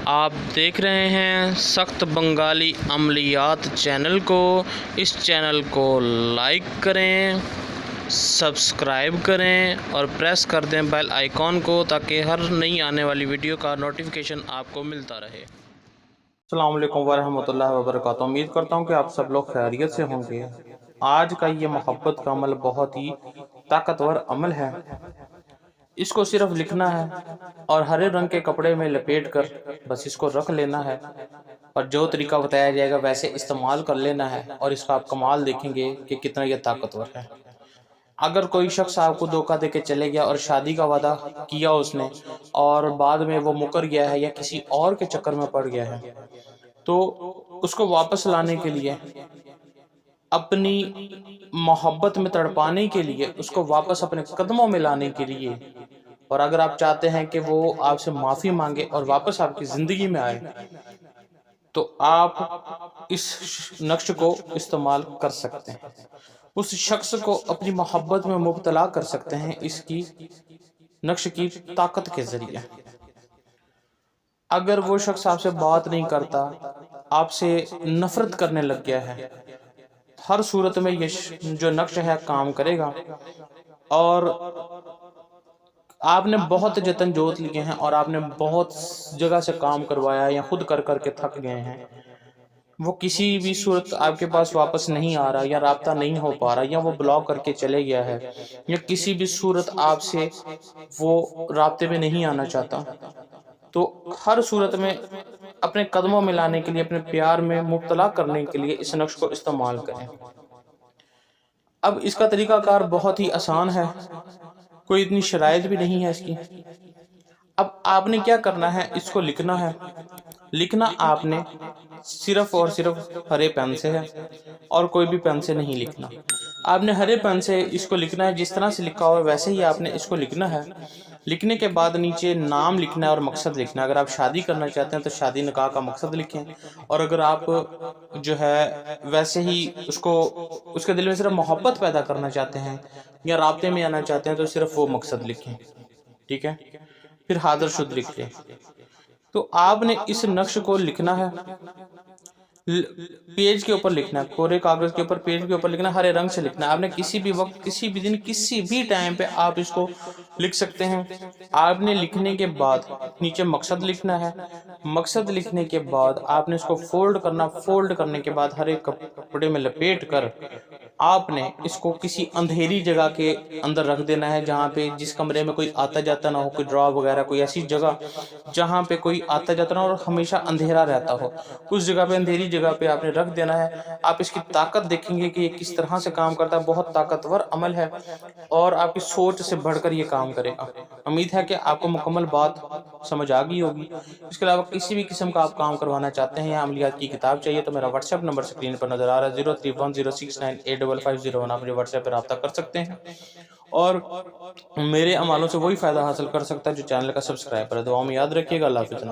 آپ دیکھ رہے ہیں سخت بنگالی عملیات چینل کو۔ اس چینل کو لائک کریں، سبسکرائب کریں اور پریس کر دیں بیل آئیکن کو تاکہ ہر نئی آنے والی ویڈیو کا نوٹیفیکیشن آپ کو ملتا رہے۔ السلام علیکم ورحمۃ اللہ وبرکاتہ۔ امید کرتا ہوں کہ آپ سب لوگ خیریت سے ہوں گے۔ آج کا یہ محبت کا عمل بہت ہی طاقتور عمل ہے۔ اس کو صرف لکھنا ہے اور ہرے رنگ کے کپڑے میں لپیٹ کر بس اس کو رکھ لینا ہے، اور جو طریقہ بتایا جائے گا ویسے استعمال کر لینا ہے، اور اس کا آپ کمال دیکھیں گے کہ کتنا یہ طاقتور ہے۔ اگر کوئی شخص آپ کو دھوکہ دے کے چلے گیا اور شادی کا وعدہ کیا اس نے اور بعد میں وہ مکر گیا ہے یا کسی اور کے چکر میں پڑ گیا ہے، تو اس کو واپس لانے کے لیے، اپنی محبت میں تڑپانے کے لیے، اس کو واپس اپنے قدموں میں لانے کے لیے، اور اگر آپ چاہتے ہیں کہ وہ آپ سے معافی مانگے اور واپس آپ کی زندگی میں آئے، تو آپ اس نقش کو استعمال کر سکتے ہیں۔ اس شخص کو اپنی محبت میں مبتلا کر سکتے ہیں اس کی نقش کی طاقت کے ذریعے۔ اگر وہ شخص آپ سے بات نہیں کرتا، آپ سے نفرت کرنے لگ گیا ہے، ہر صورت میں یہ جو نقش ہے کام کرے گا، اور آپ نے بہت جتن جوت لیے ہیں اور آپ نے بہت جگہ سے کام کروایا یا خود کر کر کے تھک گئے ہیں، وہ کسی بھی صورت آپ کے پاس واپس نہیں آ رہا، یا رابطہ نہیں ہو پا رہا، یا وہ بلاک کر کے چلے گیا ہے، یا کسی بھی صورت آپ سے وہ رابطے میں نہیں آنا چاہتا، تو ہر صورت میں اپنے قدموں میں لانے کے لیے، اپنے پیار میں مبتلا کرنے کے لیے اس نقش کو استعمال کریں۔ اب اس کا طریقہ کار بہت ہی آسان ہے، کوئی اتنی شرائط بھی نہیں ہے اس کی۔ اب آپ نے کیا کرنا ہے، اس کو لکھنا ہے۔ لکھنا آپ نے صرف اور صرف ہرے پین سے ہے، اور کوئی بھی پین سے نہیں لکھنا۔ آپ نے ہرے پین سے اس کو لکھنا ہے، جس طرح سے لکھا ہوا ویسے ہی آپ نے اس کو لکھنا ہے۔ لکھنے کے بعد نیچے نام لکھنا ہے اور مقصد لکھنا ہے۔ اگر آپ شادی کرنا چاہتے ہیں تو شادی نکاح کا مقصد لکھیں، اور اگر آپ جو ہے ویسے ہی اس کے دل میں صرف محبت پیدا کرنا چاہتے ہیں یا رابطے میں آنا چاہتے ہیں تو صرف وہ مقصد لکھیں، ٹھیک ہے؟ پھر حاضر شد لکھ لیں۔ تو آپ نے اس نقش کو لکھنا ہے، پیج کے اوپر لکھنا ہے، پورے کاغذ کے اوپر، پیج کے اوپر لکھنا ہے، ہرے رنگ سے لکھنا ہے۔ آپ نے کسی بھی وقت، کسی بھی دن، کسی بھی ٹائم پہ آپ اس کو لکھ سکتے ہیں۔ آپ نے لکھنے کے بعد نیچے مقصد لکھنا ہے۔ مقصد لکھنے کے بعد آپ نے اس کو فولڈ کرنا، فولڈ کرنے کے بعد ہر ایک کپڑے میں لپیٹ کر آپ نے اس کو کسی اندھیری جگہ کے اندر رکھ دینا ہے، جہاں پہ جس کمرے میں کوئی آتا جاتا نہ ہو، کوئی ڈرا وغیرہ، کوئی ایسی جگہ جہاں پہ کوئی آتا جاتا نہ ہو اور ہمیشہ اندھیرا رہتا ہو، اس جگہ پہ، اندھیری جگہ پہ آپ نے رکھ دینا ہے۔ آپ اس کی طاقت دیکھیں گے کہ یہ کس طرح سے کام کرتا ہے، بہت طاقتور عمل ہے، اور آپ کی سوچ سے بڑھ کر یہ کام کرے گا۔ امید ہے کہ آپ کو مکمل بات سمجھ آ گئی ہوگی۔ اس کے علاوہ کسی بھی قسم کا آپ کام کروانا چاہتے ہیں یا عملیات کی کتاب چاہیے تو میرا واٹس ایپ نمبر اسکرین پر نظر آ رہا ہے، 0310698550، آپ مجھے واٹس ایپ پہ رابطہ کر سکتے ہیں، اور میرے عمالوں سے وہی فائدہ حاصل کر سکتا ہے جو چینل کا سبسکرائبر ہے۔ دعاؤں میں یاد رکھیے گا۔ اللہ حافظ۔